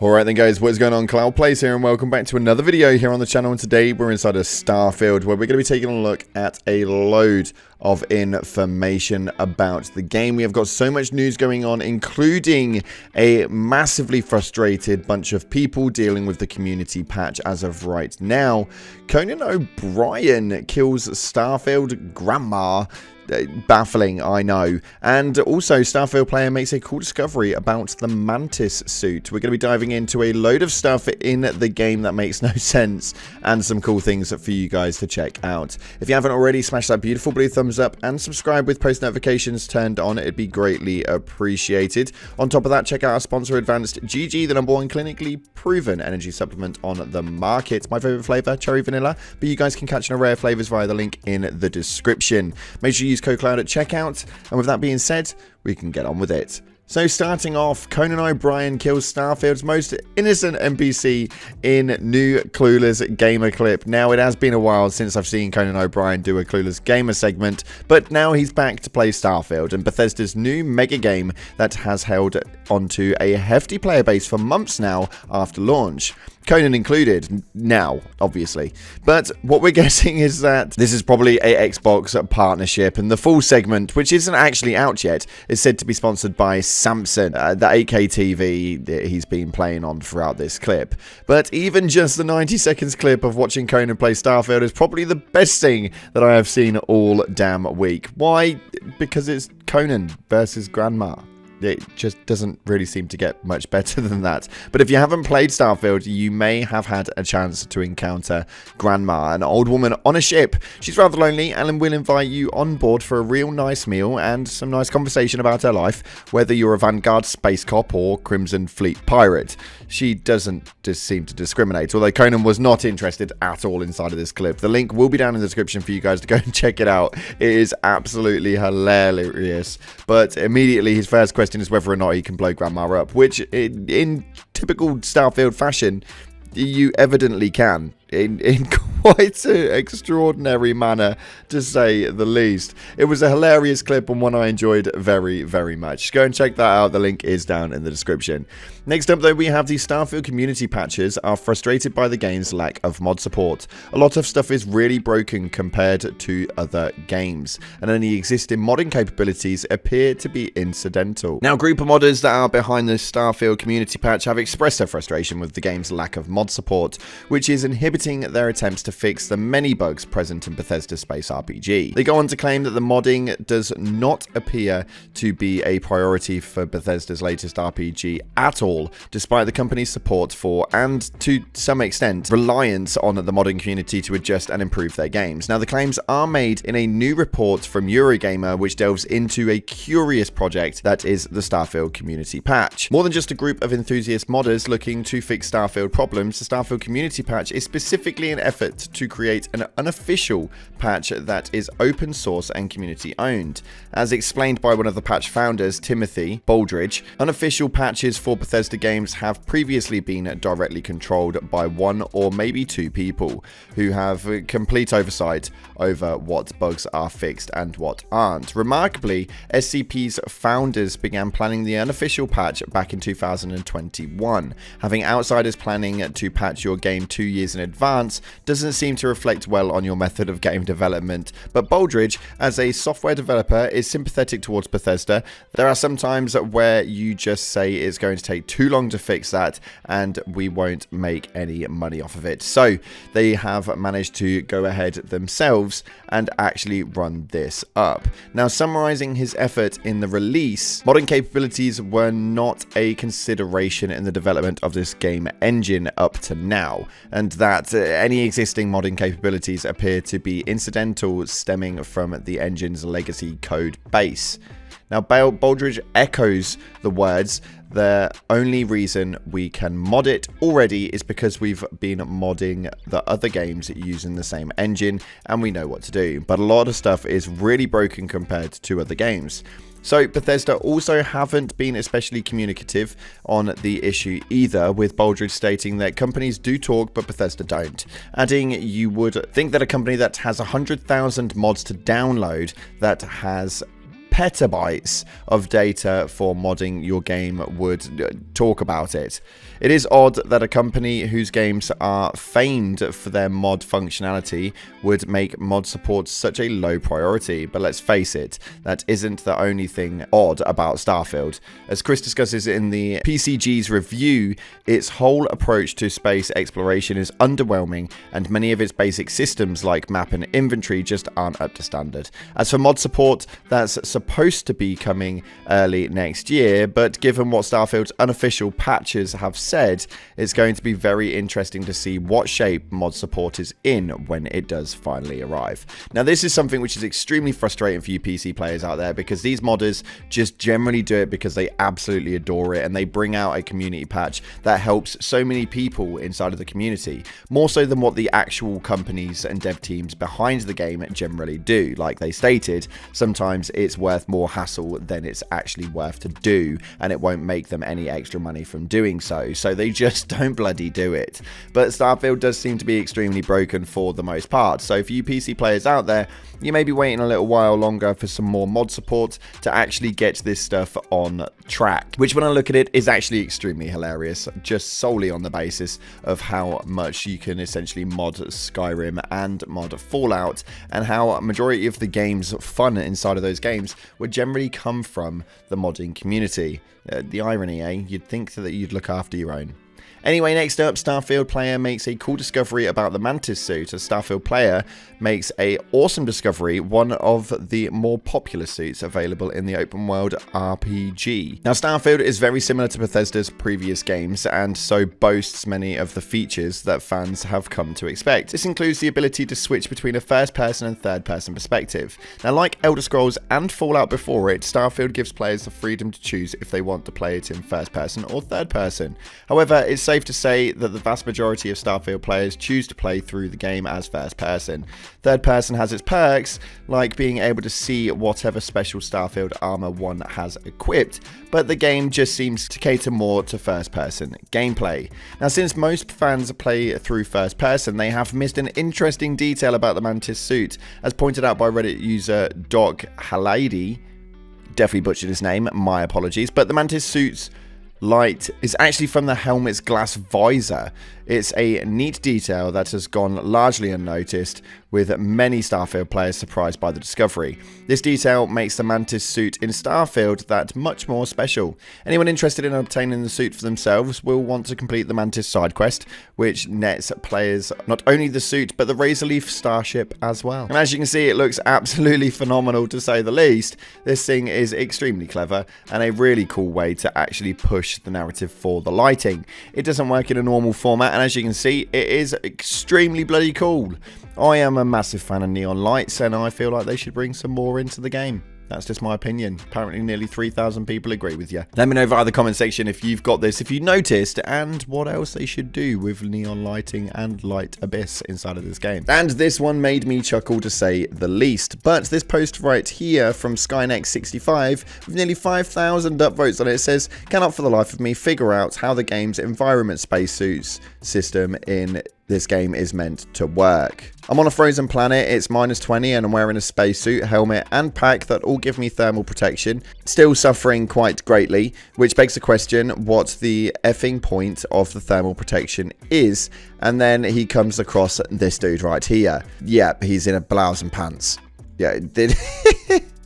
Alright then guys, what is going on? Cloud Plays here and welcome back to another video here on the channel, and today we're inside of Starfield where we're going to be taking a look at a load of information about the game. We have got so much news going on, including a massively frustrated bunch of people dealing with the community patch as of right now. Conan O'Brien kills Starfield grandma. Baffling, I know. And also, Starfield player makes a cool discovery about the Mantis suit. We're going to be diving into a load of stuff in the game that makes no sense and some cool things for you guys to check out. If you haven't already, smash that beautiful blue thumbs up and subscribe with post notifications turned on. It'd be greatly appreciated. On top of that, check out our sponsor, Advanced GG, the #1 clinically proven energy supplement on the market. My favorite flavor, cherry vanilla, but you guys can catch an array of flavors via the link in the description. Make sure you use code CLOUD at checkout, and with that being said, we can get on with it. So starting off, Conan O'Brien kills Starfield's most innocent NPC in new Clueless Gamer clip. Now, it has been a while since I've seen Conan O'Brien do a Clueless Gamer segment, but now he's back to play Starfield, and Bethesda's new mega game that has held onto a hefty player base for months now after launch. Conan included, now, obviously. But what we're guessing is that this is probably a Xbox partnership, and the full segment, which isn't actually out yet, is said to be sponsored by Samsung, the 8K TV that he's been playing on throughout this clip. But even just the 90 seconds clip of watching Conan play Starfield is probably the best thing that I have seen all damn week. Why? Because it's Conan versus Grandma. It just doesn't really seem to get much better than that. But if you haven't played Starfield, you may have had a chance to encounter Grandma, an old woman on a ship. She's rather lonely and will invite you on board for a real nice meal and some nice conversation about her life, whether you're a Vanguard space cop or Crimson Fleet pirate. She doesn't just seem to discriminate, although Conan was not interested at all inside of this clip. The link will be down in the description for you guys to go and check it out. It is absolutely hilarious. But immediately his first question is whether or not he can blow Grandma up, which in typical Starfield fashion, you evidently can. In quite an extraordinary manner, to say the least. It was a hilarious clip and one I enjoyed very, very much. Go and check that out. The link is down in the description. Next up, though, we have the Starfield community patches are frustrated by the game's lack of mod support. A lot of stuff is really broken compared to other games, and any existing modding capabilities appear to be incidental. Now, a group of modders that are behind the Starfield community patch have expressed their frustration with the game's lack of mod support, which is inhibiting their attempts to fix the many bugs present in Bethesda's space RPG. They go on to claim that the modding does not appear to be a priority for Bethesda's latest RPG at all, despite the company's support for, and to some extent, reliance on the modding community to adjust and improve their games. Now, the claims are made in a new report from Eurogamer, which delves into a curious project that is the Starfield community patch. More than just a group of enthusiast modders looking to fix Starfield problems, the Starfield community patch is specifically an effort to create an unofficial patch that is open source and community owned. As explained by one of the patch founders, Timothy Baldridge, unofficial patches for Bethesda games have previously been directly controlled by one or maybe two people who have complete oversight over what bugs are fixed and what aren't. Remarkably, SCP's founders began planning the unofficial patch back in 2021. Having outsiders planning to patch your game 2 years in advance doesn't seem to reflect well on your method of game development, but Baldridge, as a software developer, is sympathetic towards Bethesda. There are some times where you just say it's going to take too long to fix that and we won't make any money off of it. So they have managed to go ahead themselves and actually run this up. Now, summarizing his effort in the release, modding capabilities were not a consideration in the development of this game engine up to now, and that any existing modding capabilities appear to be incidental, stemming from the engine's legacy code base. Now, Baldridge echoes the words, "The only reason we can mod it already is because we've been modding the other games using the same engine and we know what to do. But a lot of stuff is really broken compared to other games." So Bethesda also haven't been especially communicative on the issue either, with Baldridge stating that companies do talk but Bethesda don't, adding you would think that a company that has 100,000 mods to download, that has petabytes of data for modding your game would talk about it. It is odd that a company whose games are famed for their mod functionality would make mod support such a low priority, but let's face it, that isn't the only thing odd about Starfield. As Chris discusses in the PCG's review, its whole approach to space exploration is underwhelming, and many of its basic systems like map and inventory just aren't up to standard. As for mod support, that's supposed to be coming early next year, but given what Starfield's unofficial patches have said, it's going to be very interesting to see what shape mod support is in when it does finally arrive. Now, this is something which is extremely frustrating for you PC players out there, because these modders just generally do it because they absolutely adore it, and they bring out a community patch that helps so many people inside of the community, more so than what the actual companies and dev teams behind the game generally do. Like they stated, sometimes it's worth more hassle than it's actually worth to do, and it won't make them any extra money from doing so. So they just don't bloody do it. But Starfield does seem to be extremely broken for the most part. So for you PC players out there, you may be waiting a little while longer for some more mod support to actually get this stuff on track, which when I look at it is actually extremely hilarious, just solely on the basis of how much you can essentially mod Skyrim and mod Fallout, and how a majority of the game's fun inside of those games would generally come from the modding community. The irony, eh? You'd think that you'd look after your own. Anyway, next up, Starfield player makes a cool discovery about the Mantis suit. A Starfield player makes a awesome discovery, one of the more popular suits available in the open world RPG. Now, Starfield is very similar to Bethesda's previous games, and so boasts many of the features that fans have come to expect. This includes the ability to switch between a first-person and third-person perspective. Now, like Elder Scrolls and Fallout before it, Starfield gives players the freedom to choose if they want to play it in first-person or third-person. However, it's safe to say that the vast majority of Starfield players choose to play through the game as first person. Third person has its perks, like being able to see whatever special Starfield armor one has equipped, but the game just seems to cater more to first person gameplay. Now, since most fans play through first person, they have missed an interesting detail about the Mantis suit, as pointed out by Reddit user Doc Halady. Definitely butchered his name, my apologies, but the Mantis suit's light is actually from the helmet's glass visor. It's a neat detail that has gone largely unnoticed, with many Starfield players surprised by the discovery. This detail makes the Mantis suit in Starfield that much more special. Anyone interested in obtaining the suit for themselves will want to complete the Mantis side quest, which nets players not only the suit but the Razorleaf starship as well. And as you can see, it looks absolutely phenomenal to say the least. This thing is extremely clever and a really cool way to actually push the narrative for the lighting. It doesn't work in a normal format, and as you can see, it is extremely bloody cool. I am a massive fan of neon lights, and I feel like they should bring some more into the game. That's just my opinion. Apparently nearly 3,000 people agree with you. Let me know via the comment section if you've got this, if you noticed, and what else they should do with neon lighting and light abyss inside of this game. And this one made me chuckle to say the least. But this post right here from Skynex65 with nearly 5,000 upvotes on it says, cannot for the life of me figure out how the game's environment spacesuits system in this game is meant to work. I'm on a frozen planet, it's -20, and I'm wearing a spacesuit, helmet, and pack that all give me thermal protection. Still suffering quite greatly, which begs the question what the effing point of the thermal protection is. And then he comes across this dude right here. Yep, he's in a blouse and pants. Yeah, did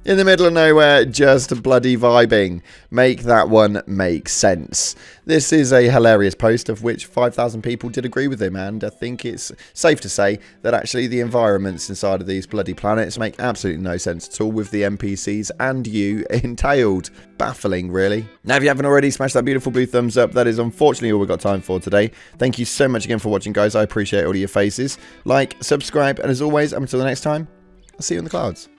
in the middle of nowhere, just bloody vibing. Make that one make sense. This is a hilarious post of which 5,000 people did agree with him, and I think it's safe to say that actually the environments inside of these bloody planets make absolutely no sense at all, with the NPCs and you entailed. Baffling, really. Now, if you haven't already, smash that beautiful blue thumbs up. That is unfortunately all we've got time for today. Thank you so much again for watching, guys. I appreciate all of your faces. Like, subscribe, and as always, until the next time, I'll see you in the clouds.